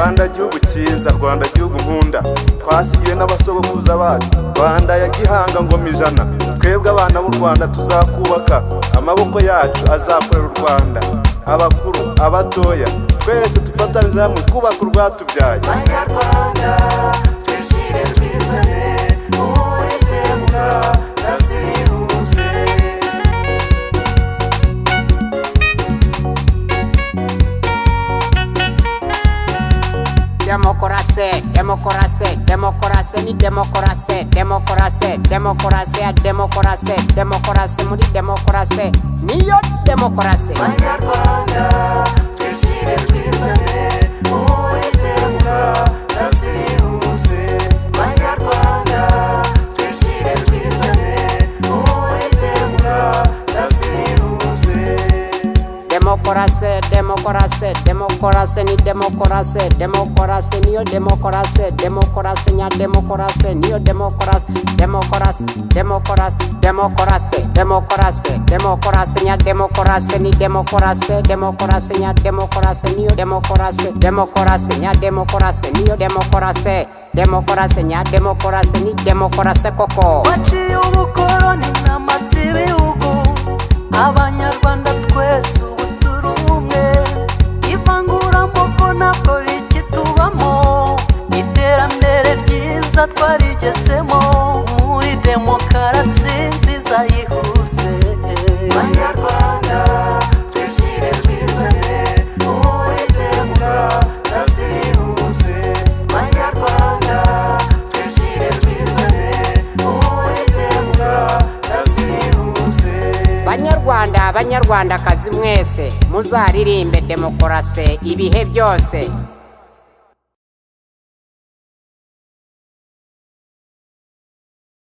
Rwanda gihugu cyiza, Rwanda gihugu nkunda, twasigiwe n'abasogokuruza bacu. Rwanda ya Gihanga ngoma ijana, twebwe abana b'u Rwanda tuzakubaka, amaboko yacu azakorera u Rwanda. Abakuru abatoya twese tufatanyije hamwe kubaka urwatubyaye. Banyarwanda twishyire twizane, uw'indemuka nazihuse. Demokarasi, demokarasi, demokarasi ni demokarasi, demokarasi, demokarasi ya demokarasi, demokarasi muri demokarasi niyo demokarasi. Banyarwanda twishyire twizane, uw'indemuka nazihuse. Banyarwanda twishyire twizane, uw'indemuka nazihuse. Demokarasi, demokarasi, demokarasi ni demokarasi, demokarasi niyo demokarasi, demokarasi nya demokarasi niyo demokarasi, demokarasi, demokarasi, demokarasi, demokarasi, demokarasi nya demokarasi ni demokarasi, demokarasi nya demokarasi niyo demokarasi, demokarasi nya demokarasi niyo demokarasi, demokarasi nya demokarasi ni demokarasi koko. Waciye ubukoroni n'amatsi ibihugu, Abanyarwanda twese ubu turi umwe. Ivanguramoko ntabwo rikitubamo, iterambere ryiza twarigezemo, muri demokarasi nziza yihuse. Banyarwanda twishyire twizane, uw'indemuka nazihuse. Banyarwanda twishyire twizane, uw'indemuka nazihuse. Banyarwanda, Banyarwandakazi mwese muzaririmbe demokarasi ibihe byose.